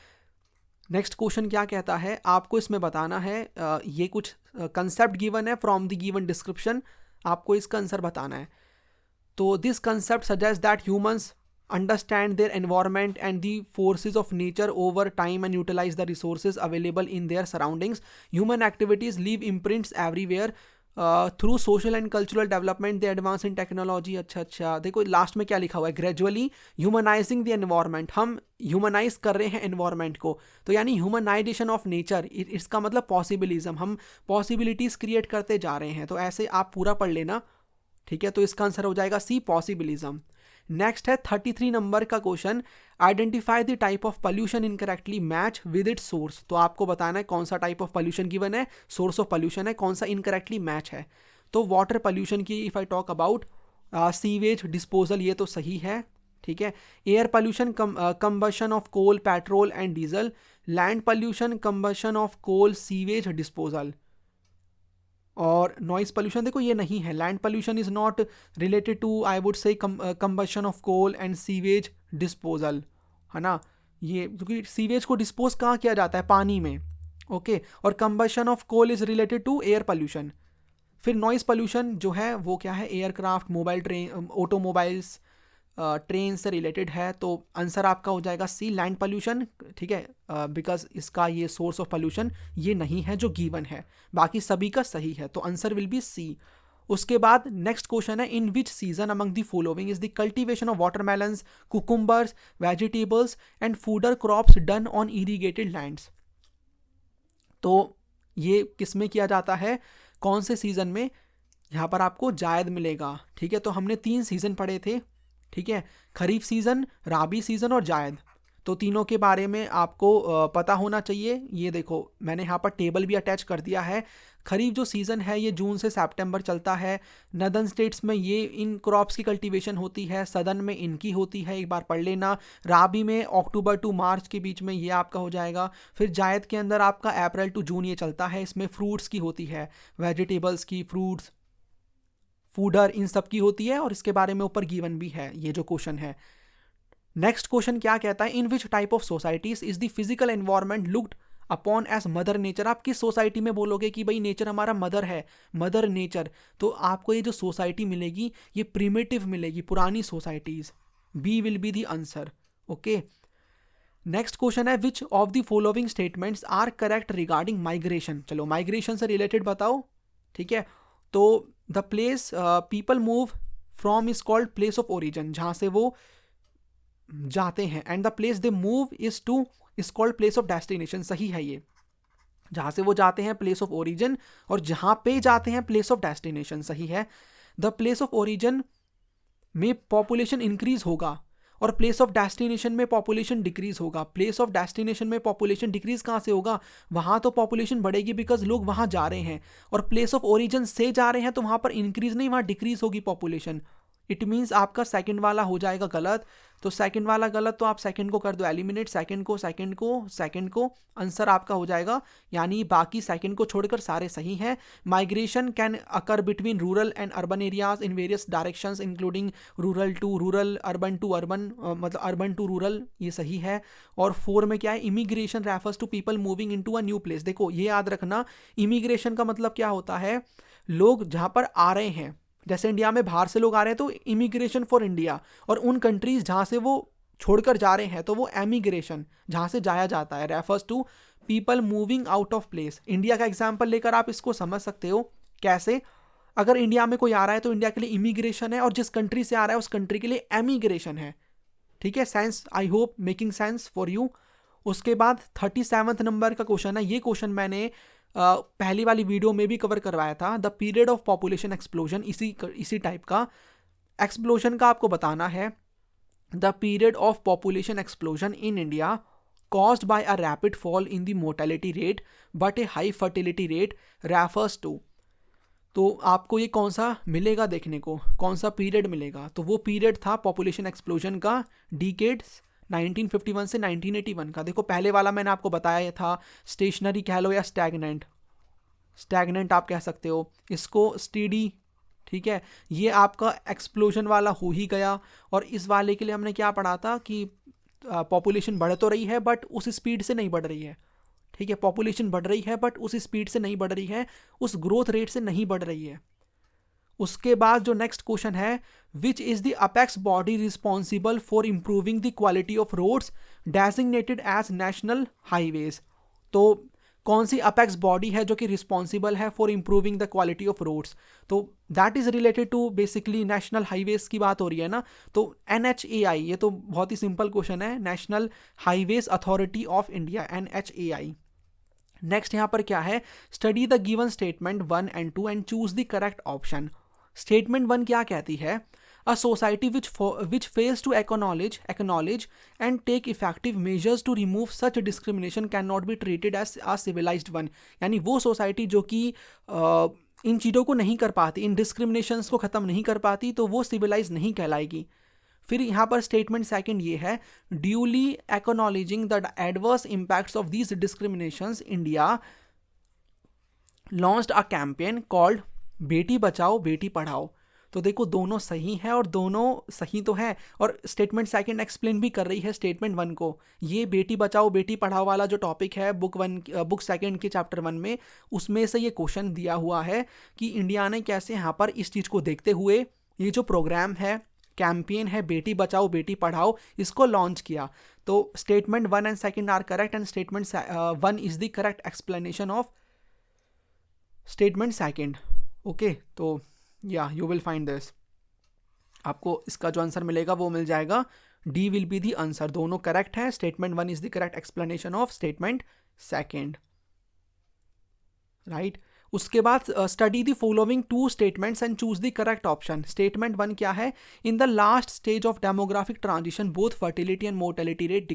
नेक्स्ट क्वेश्चन क्या कहता है, आपको इसमें बताना है, ये कुछ कंसेप्ट गिवन है फ्रॉम द गिवन डिस्क्रिप्शन, आपको इसका आंसर बताना है। तो this concept suggest that humans understand their environment and the forces of nature over time and utilize the resources available in their surroundings. Human activities leave imprints everywhere through social and cultural development they advance in technology। अच्छा देखो last में क्या लिखा हुआ है, gradually humanising the environment, हम humanise कर रहे हैं एनवायरमेंट को, तो यानी ह्यूमनाइजेशन ऑफ नेचर, इसका मतलब पॉसिबिलिज्म, हम पॉसिबिलिटीज क्रिएट करते जा रहे हैं। तो ऐसे आप पूरा पढ़ लेना, ठीक है, तो इसका आंसर हो जाएगा सी, पॉसिबिलिज्म। नेक्स्ट है 33 नंबर का question, identify the type of pollution incorrectly match with its source. तो आपको बताना है कौन सा टाइप ऑफ पोल्यूशन गिवन है, सोर्स ऑफ पोल्यूशन है, कौन सा इनकरेक्टली मैच है। तो वाटर पोल्यूशन की if I talk about, sewage disposal, ये तो सही है, ठीक है। Air pollution, combustion of coal, petrol and diesel. Land pollution, combustion of coal, sewage disposal. और नॉइस पोल्यूशन देखो ये नहीं है, land pollution is not related to, I would say, combustion of coal and sewage disposal, है ना, ये क्योंकि sewage को डिस्पोज कहाँ किया जाता है, पानी में, ओके। और combustion of coal is related to air pollution. फिर नॉइस पोल्यूशन जो है वो क्या है, aircraft, mobile, train, automobiles, train से रिलेटेड है। तो आंसर आपका हो जाएगा सी, लैंड पोल्यूशन, ठीक है, बिकॉज इसका ये सोर्स ऑफ पोल्यूशन ये नहीं है जो गिवन है, बाकी सभी का सही है, तो आंसर विल बी सी। उसके बाद नेक्स्ट क्वेश्चन है, in which season among the following is the cultivation of watermelons, cucumbers, vegetables and fodder crops done on irrigated lands. तो ये किस में किया जाता है, कौन से सीजन में, यहाँ पर आपको जायद मिलेगा, ठीक है। तो हमने 3 सीजन पढ़े थे, ठीक है, खरीफ सीजन, राबी सीजन और जायद। तो तीनों के बारे में आपको पता होना चाहिए। ये देखो मैंने यहाँ पर टेबल भी अटैच कर दिया है। खरीफ जो सीज़न है ये जून से सितंबर चलता है। नदर्न स्टेट्स में ये इन क्रॉप्स की कल्टीवेशन होती है, सदर्न में इनकी होती है, एक बार पढ़ लेना। राबी में अक्टूबर टू मार्च के बीच में ये आपका हो जाएगा। फिर जायद के अंदर आपका अप्रैल टू जून ये चलता है, इसमें फ्रूट्स की होती है, वेजिटेबल्स की, फ्रूट्स, फूडर, इन सब की होती है, और इसके बारे में ऊपर गिवन भी है ये जो क्वेश्चन है। नेक्स्ट क्वेश्चन क्या कहता है, in which type of societies is the physical environment looked upon as mother nature. आप किस सोसाइटी में बोलोगे कि भाई नेचर हमारा मदर है, मदर नेचर, तो आपको ये जो सोसाइटी मिलेगी ये प्रिमिटिव मिलेगी, पुरानी societies. B will be the answer. Okay, next question है which of the following statements are correct regarding migration. चलो माइग्रेशन से रिलेटेड बताओ, ठीक है। तो the place people move from is called place of origin, जहां से वो जाते हैं, and the place they move is to is called place of destination. सही है ये, जहां से वो जाते हैं प्लेस ऑफ ओरिजिन, और जहां पे जाते हैं प्लेस ऑफ डेस्टिनेशन। सही है। द प्लेस ऑफ ओरिजिन में पॉपुलेशन इंक्रीज होगा और प्लेस ऑफ डेस्टिनेशन में पॉपुलेशन डिक्रीज होगा। प्लेस ऑफ डेस्टिनेशन में पॉपुलेशन डिक्रीज कहाँ से होगा, वहाँ तो पॉपुलेशन बढ़ेगी बिकॉज लोग वहाँ जा रहे हैं, और प्लेस ऑफ ओरिजिन से जा रहे हैं तो वहाँ पर इंक्रीज नहीं, वहाँ डिक्रीज होगी पॉपुलेशन। इट मीन्स आपका सेकंड वाला हो जाएगा गलत। तो सेकंड वाला गलत, तो आप सेकंड को कर दो एलिमिनेट, सेकंड को आंसर आपका हो जाएगा, यानी बाकी सेकंड को छोड़कर सारे सही हैं। Migration can occur between rural and urban areas in various directions including rural to rural, urban to urban, मतलब अर्बन टू रूरल, ये सही है। और 4 में क्या है, immigration refers to people moving into a new place. देखो ये याद रखना, इमिग्रेशन का मतलब क्या होता है, लोग जहां पर आ रहे हैं, जैसे इंडिया में बाहर से लोग आ रहे हैं तो इमिग्रेशन फॉर इंडिया, और उन कंट्रीज जहां से वो छोड़कर जा रहे हैं तो वो एमिग्रेशन, जहां से जाया जाता है, refers to people moving out of place. India का एग्जांपल लेकर आप इसको समझ सकते हो कैसे, अगर इंडिया में कोई आ रहा है तो इंडिया के लिए इमिग्रेशन है, और जिस कंट्री से आ रहा है उस कंट्री के लिए एमिग्रेशन है। ठीक है, sense, I hope making sense for you. उसके बाद 37 नंबर का क्वेश्चन है, ये क्वेश्चन मैंने पहली वाली वीडियो में भी कवर करवाया था। The period of population explosion, इसी टाइप का एक्सप्लोजन का आपको बताना है। The period of population explosion in India caused by a rapid fall in the mortality rate but a high fertility rate refers to। तो आपको ये कौन सा मिलेगा देखने को, कौन सा पीरियड मिलेगा, तो वो पीरियड था पॉपुलेशन एक्सप्लोजन का, डिकेड्स 1951 से 1981 का। देखो पहले वाला मैंने आपको बताया था, स्टेशनरी कह लो या स्टैगनेंट, स्टैगनेंट आप कह सकते हो इसको, स्टीडी, ठीक है। ये आपका एक्सप्लोजन वाला हो ही गया। और इस वाले के लिए हमने क्या पढ़ा था कि पॉपुलेशन बढ़ तो रही है बट उस स्पीड से नहीं बढ़ रही है, ठीक है। पॉपुलेशन बढ़ रही है बट उस स्पीड से नहीं बढ़ रही है, उस ग्रोथ रेट से नहीं बढ़ रही है। उसके बाद जो नेक्स्ट क्वेश्चन है, which is the apex body responsible for improving the quality of roads designated as national highways. तो कौन सी अपेक्स बॉडी है जो कि रिस्पॉन्सिबल है for improving the quality of roads, तो that is related to basically national highways की बात हो रही है ना। तो NHAI, ये तो बहुत ही सिंपल क्वेश्चन है, national highways authority of India, NHAI। Next यहाँ पर क्या है, study the given statement 1 and 2 and choose the correct option. Statement 1 क्या कहती है, a society which fails to acknowledge and take effective measures to remove such discrimination cannot be treated as a civilized one। यानी वो society जो कि इन चीज़ों को नहीं कर पाती, इन डिस्क्रिमिनेशंस को ख़त्म नहीं कर पाती, तो वो सिविलाइज नहीं कहलाएगी। फिर यहाँ पर स्टेटमेंट सेकंड ये है, duly acknowledging the adverse impacts of these discriminations India launched a campaign called Beti Bachao Beti Padhao. तो देखो दोनों सही हैं और दोनों सही तो है, और स्टेटमेंट सेकंड एक्सप्लेन भी कर रही है स्टेटमेंट 1 को। ये बेटी बचाओ बेटी पढ़ाओ वाला जो टॉपिक है बुक सेकंड के चैप्टर 1 में, उसमें से ये क्वेश्चन दिया हुआ है कि इंडिया ने कैसे यहाँ पर इस चीज़ को देखते हुए ये जो प्रोग्राम है, कैंपेन है बेटी बचाओ बेटी पढ़ाओ, इसको लॉन्च किया। तो statement 1 and 2 are correct and statement 1 is the correct explanation of statement second. Okay, तो या यू विल फाइंड दिस, आपको इसका जो आंसर मिलेगा वो मिल जाएगा, D will be the answer. दोनों करेक्ट है, statement 1 is the correct explanation of statement second, right. उसके बाद study the following two statements and choose the correct option. Statement 1 क्या है? In the last stage of demographic transition both fertility and mortality rate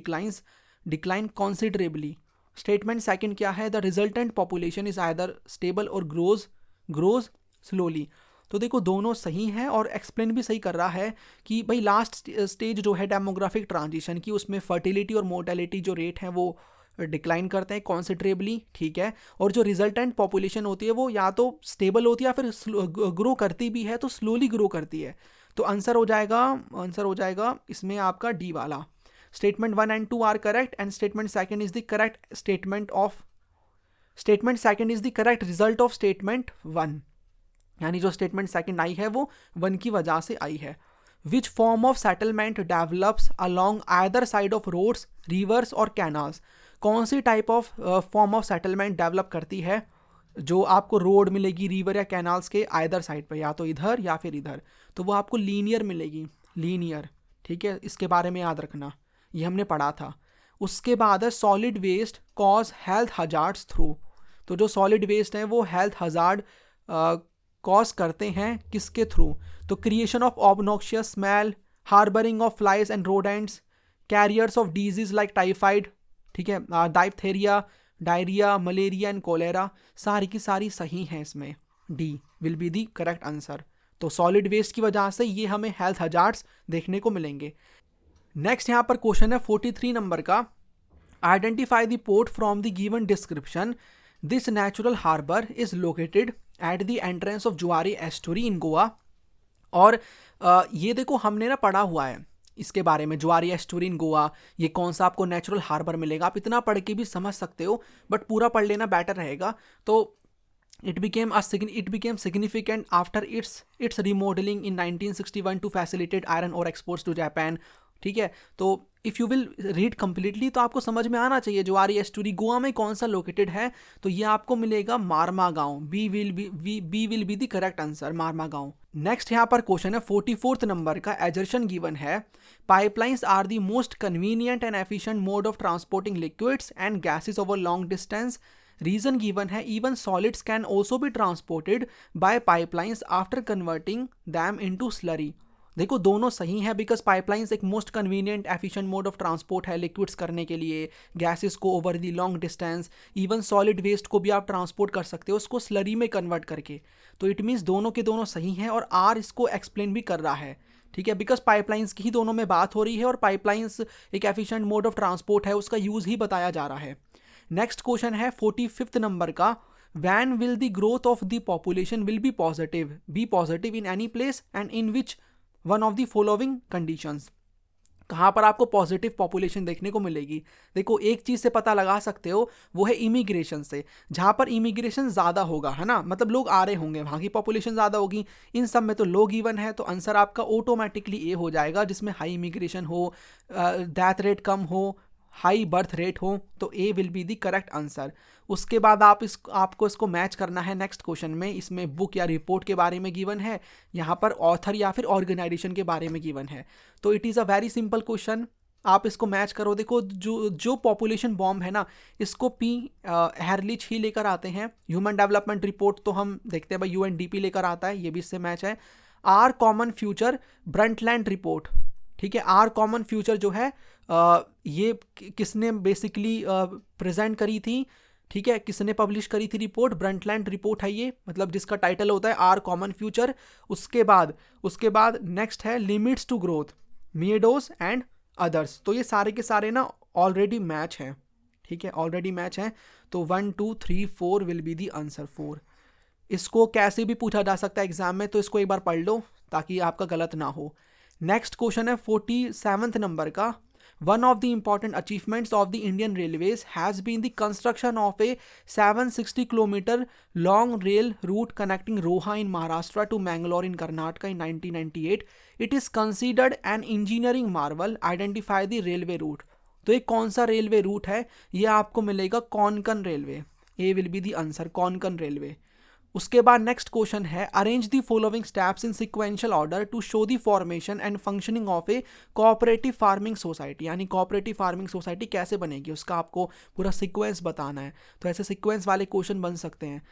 decline considerably. Statement 2 क्या है? The resultant population is either stable और grows slowly. तो देखो दोनों सही हैं और एक्सप्लेन भी सही कर रहा है कि भाई लास्ट स्टेज जो है डेमोग्राफिक ट्रांजिशन की, उसमें फर्टिलिटी और मोर्टेलिटी जो रेट है वो डिक्लाइन करते हैं कॉन्सिडरेबली, ठीक है। और जो रिजल्टेंट पॉपुलेशन होती है वो या तो स्टेबल होती है या फिर ग्रो करती भी है तो स्लोली ग्रो करती है। तो आंसर हो जाएगा इसमें आपका डी वाला। Statement 1 and 2 are correct and statement 2 is the correct statement 2 is the correct result of statement 1, यानी जो स्टेटमेंट 2 आई है वो 1 की वजह से आई है। Which form of settlement develops along either side of roads, rivers और कैनाल्स। कौन सी type of form of settlement develop करती है जो आपको रोड मिलेगी रिवर या कैनाल्स के आइदर साइड पर, या तो इधर या फिर इधर? तो वो आपको लीनियर मिलेगी, लीनियर, ठीक है। इसके बारे में याद रखना, ये हमने पढ़ा था। उसके बाद है solid waste cause health hazards through. तो जो सॉलिड वेस्ट है वो हेल्थ हजार्ड कॉज करते हैं किसके थ्रू? तो creation of obnoxious smell, harbouring of flies and rodents, carriers of disease like typhoid, ठीक है, डाइप्थेरिया, डायरिया, मलेरिया एंड कोलेरा। सारी की सारी सही हैं इसमें, D will be the correct answer. तो सॉलिड वेस्ट की वजह से ये हमें हेल्थ हजार्ड्स देखने को मिलेंगे। नेक्स्ट यहाँ पर क्वेश्चन है 43 नंबर का। Identify the port from the given description. This natural harbour is located at the entrance of Zuari estuary इन गोवा। और ये देखो हमने ना पढ़ा हुआ है इसके बारे में, जुआरी एस्टुरी इन गोवा, ये कौन सा आपको नेचुरल हार्बर मिलेगा। आप इतना पढ़ के भी समझ सकते हो बट पूरा पढ़ लेना बेटर रहेगा। तो it became significant after its remodeling in 1961 to facilitate iron ore exports to Japan, ठीक है। तो if you will read completely तो आपको समझ में आना चाहिए जुआरी एस्टुरी गोवा में कौन सा लोकेटेड है। तो ये आपको मिलेगा मारमा गांव, B will be the correct answer, Marma गांव। नेक्स्ट यहाँ पर क्वेश्चन है 44th नंबर का। एजर्शन गिवन है pipelines are the most convenient and efficient mode of transporting liquids and gases over long distance. Reason given है even solids can also be transported by pipelines after converting them into slurry. देखो दोनों सही है because pipelines एक most convenient efficient mode of transport है liquids करने के लिए, गैसेस को over the long distance. Even solid waste को भी आप ट्रांसपोर्ट कर सकते हो उसको स्लरी में कन्वर्ट करके। तो इट मीन्स दोनों के दोनों सही हैं और आर इसको एक्सप्लेन भी कर रहा है, ठीक है, बिकॉज पाइपलाइंस की ही दोनों में बात हो रही है और पाइपलाइंस एक एफिशिएंट मोड ऑफ ट्रांसपोर्ट है, उसका यूज ही बताया जा रहा है। नेक्स्ट क्वेश्चन है 45th नंबर का। Van will the growth of the population will be positive in any place and in which one of the following conditions. कहाँ पर आपको पॉजिटिव पॉपुलेशन देखने को मिलेगी? देखो एक चीज़ से पता लगा सकते हो वो है इमिग्रेशन से। जहाँ पर इमिग्रेशन ज़्यादा होगा, है ना, मतलब लोग आ रहे होंगे, वहाँ की पॉपुलेशन ज़्यादा होगी। इन सब में तो लो गिवन है तो आंसर आपका ऑटोमेटिकली ए हो जाएगा, जिसमें हाई इमिग्रेशन हो, डेथ रेट कम हो, हाई बर्थ रेट हो, तो A will be the correct answer. उसके बाद आपको इसको मैच करना है नेक्स्ट क्वेश्चन में। इसमें बुक या रिपोर्ट के बारे में गिवन है, यहाँ पर ऑथर या फिर ऑर्गेनाइजेशन के बारे में गिवन है। तो it is a very simple question, आप इसको मैच करो। देखो जो पॉपुलेशन बॉम्ब है ना, इसको पी हेरलिच ही लेकर आते हैं। ह्यूमन डेवलपमेंट रिपोर्ट तो हम देखते हैं भाई UNDP लेकर आता है, ये भी इससे मैच है। Our common future Brundtland report, ठीक है। आर कॉमन फ्यूचर जो है ये किसने बेसिकली प्रेजेंट करी थी, ठीक है, किसने पब्लिश करी थी रिपोर्ट? ब्रंटलैंड रिपोर्ट है ये, मतलब जिसका टाइटल होता है आर कॉमन फ्यूचर। उसके बाद नेक्स्ट है limits to growth, Meadows and others. तो ये सारे के सारे ना ऑलरेडी मैच हैं, ठीक है, ऑलरेडी मैच हैं। तो 1 2 3 4 विल बी दी आंसर 4। इसको कैसे भी पूछा जा सकता है एग्जाम में, तो इसको एक बार पढ़ लो ताकि आपका गलत ना हो। नेक्स्ट क्वेश्चन है 47th नंबर का। One of the important achievements of the Indian Railways has been the construction of a 760-kilometer long rail route connecting Roha in Maharashtra to Mangalore in Karnataka in 1998. It is considered an engineering marvel. Identify the railway route. तो ये कौन सा railway route है? ये आपको मिलेगा Konkan railway. A will be the answer, Konkan railway. उसके बाद नेक्स्ट क्वेश्चन है arrange the following steps in sequential order to show the formation and functioning of a cooperative farming society. यानी कोऑपरेटिव फार्मिंग सोसाइटी कैसे बनेगी उसका आपको पूरा सीक्वेंस बताना है। तो ऐसे सीक्वेंस वाले क्वेश्चन बन सकते हैं।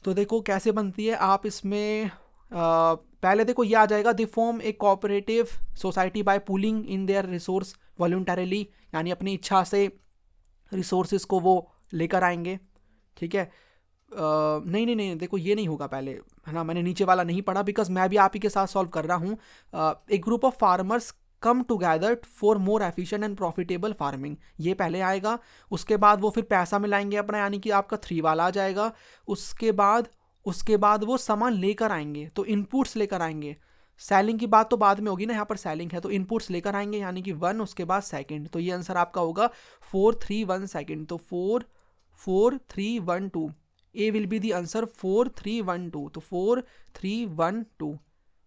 तो देखो कैसे बनती है, आप इसमें पहले देखो ये आ जाएगा, they form A cooperative society bye pooling in their resource voluntarily, यानी अपनी इच्छा से रिसोर्सेज को वो लेकर आएंगे, ठीक है। नहीं नहीं नहीं, देखो ये नहीं होगा पहले, है ना, मैंने नीचे वाला नहीं पढ़ा बिकॉज मैं भी आप ही के साथ सॉल्व कर रहा हूँ। एक group of farmers come together for more efficient and profitable farming, ये पहले आएगा। उसके बाद वो फिर पैसा मिलाएंगे अपना, यानी कि आपका 3 वाला आ जाएगा। उसके बाद वो सामान लेकर आएंगे, तो इनपुट्स लेकर आएंगे। सेलिंग की बात तो बाद में होगी ना, यहाँ पर सेलिंग है, तो इनपुट्स लेकर आएंगे यानी कि 1, उसके बाद सेकंड, तो ये आंसर आपका होगा 4 3 1 सेकंड। तो 4 4 3 1 2, ए विल बी दी आंसर 4 3 1 2, तो 4 3 1 2,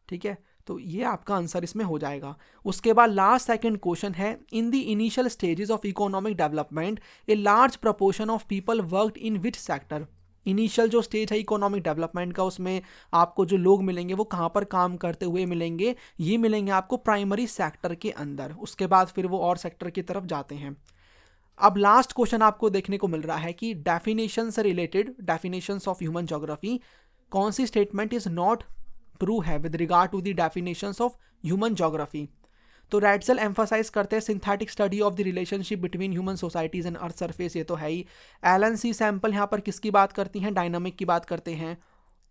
ठीक है। तो ये आपका आंसर इसमें हो जाएगा। उसके बाद लास्ट सेकंड क्वेश्चन है, in the initial stages of economic development a large proportion of people worked in which sector. Initial जो स्टेज है इकोनॉमिक डेवलपमेंट का, उसमें आपको जो लोग मिलेंगे वो कहाँ पर काम करते हुए मिलेंगे, ये मिलेंगे आपको प्राइमरी सेक्टर के अंदर। उसके बाद फिर वो और सेक्टर की तरफ जाते हैं। अब लास्ट क्वेश्चन आपको देखने को मिल रहा है कि डेफिनेशन से related, definitions of human geography, कौन सी स्टेटमेंट इज नॉट ट्रू है with regard to the definitions of human geography. तो रैटसेल एम्फासाइज करते हैं synthetic study of the relationship between human societies and earth surface, ये तो है ही। एलन सी sample यहाँ पर किसकी बात करती हैं, डायनामिक की बात करते हैं।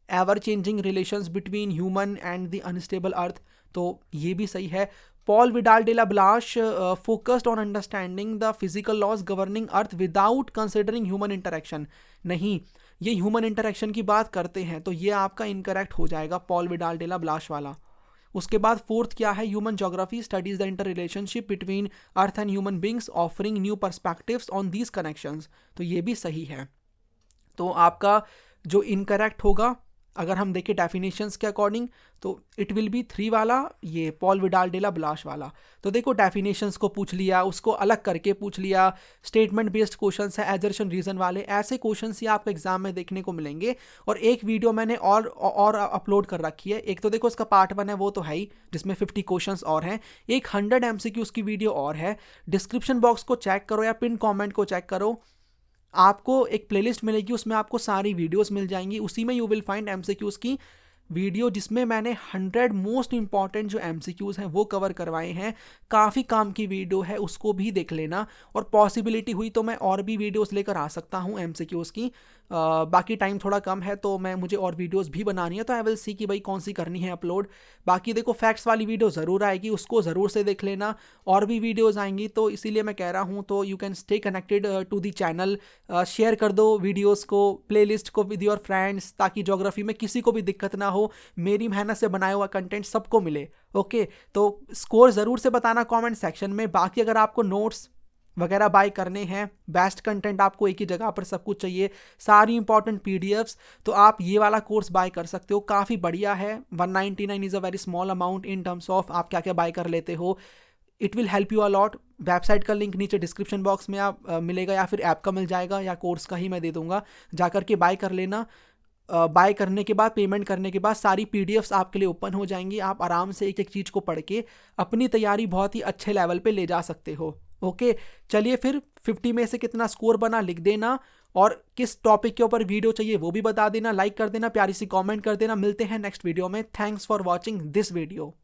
Ever changing relations between human and the unstable earth, तो ये भी सही है। Paul Vidal de la Blache focused on understanding the physical laws governing earth without considering human interaction, नहीं, ये ह्यूमन इंटरेक्शन की बात करते हैं, तो ये आपका इनकरेक्ट हो जाएगा Paul Vidal de la Blache वाला। उसके बाद फोर्थ क्या है, human geography studies the interrelationship between earth and human beings offering new perspectives on these connections, तो ये भी सही है। तो आपका जो इनकरेक्ट होगा अगर हम देखें डेफिनेशंस के अकॉर्डिंग, तो इट विल बी 3 वाला, ये पॉल विडाल डेला ब्लाश वाला। तो देखो डेफिनेशंस को पूछ लिया, उसको अलग करके पूछ लिया, स्टेटमेंट बेस्ड क्वेश्चंस है, एजर्शन रीजन वाले, ऐसे क्वेश्चंस ही आपको एग्जाम में देखने को मिलेंगे। और एक वीडियो मैंने और अपलोड कर रखी है, एक तो देखो इसका पार्ट 1 है, वो तो है ही, जिसमें 50 क्वेश्चंस और हैं, एक 100 MCQs की वीडियो और है। डिस्क्रिप्शन बॉक्स को चेक करो या पिन कॉमेंट को चेक करो, आपको एक प्लेलिस्ट मिलेगी, उसमें आपको सारी वीडियोस मिल जाएंगी। उसी में यू विल फाइंड एमसीक्यूज की वीडियो, जिसमें मैंने 100 मोस्ट इंपॉर्टेंट जो एमसीक्यूज हैं वो कवर करवाए हैं। काफ़ी काम की वीडियो है, उसको भी देख लेना। और पॉसिबिलिटी हुई तो मैं और भी वीडियोस लेकर आ सकता हूँ एमसीक्यूज की। बाकी टाइम थोड़ा कम है तो मुझे और वीडियोस भी बनानी है, तो आई विल सी कि भाई कौन सी करनी है अपलोड। बाकी देखो फैक्ट्स वाली वीडियो ज़रूर आएगी, उसको ज़रूर से देख लेना। और भी वीडियोस आएंगी, तो इसीलिए मैं कह रहा हूँ, तो you can stay connected to the channel. Share कर दो वीडियोस को, प्लेलिस्ट को विद योर फ्रेंड्स, ताकि ज्योग्राफी में किसी को भी दिक्कत ना हो, मेरी मेहनत से बनाया हुआ कंटेंट सबको मिले। ओके, तो स्कोर ज़रूर से बताना कमेंट सेक्शन में। बाकी अगर आपको नोट्स वगैरह बाय करने हैं, बेस्ट कंटेंट आपको एक ही जगह पर सब कुछ चाहिए, सारी इंपॉर्टेंट पीडीएफ्स, तो आप ये वाला कोर्स बाय कर सकते हो, काफ़ी बढ़िया है। 199 is a very small amount in terms of आप क्या क्या बाय कर लेते हो। It will help you a lot. Website का लिंक नीचे डिस्क्रिप्शन बॉक्स में आप मिलेगा, या फिर ऐप का मिल जाएगा, या कोर्स का ही मैं दे दूंगा, जाकर के बाय कर लेना। बाय करने के बाद, पेमेंट करने के बाद सारी पीडीएफ्स आपके लिए ओपन हो जाएंगी। आप आराम से एक एक चीज़ को पढ़ के अपनी तैयारी बहुत ही अच्छे लेवल पे ले जा सकते हो। ओके, चलिए फिर 50 में से कितना स्कोर बना लिख देना, और किस टॉपिक के ऊपर वीडियो चाहिए वो भी बता देना, लाइक कर देना, प्यारी सी कमेंट कर देना। मिलते हैं नेक्स्ट वीडियो में। Thanks for watching this video.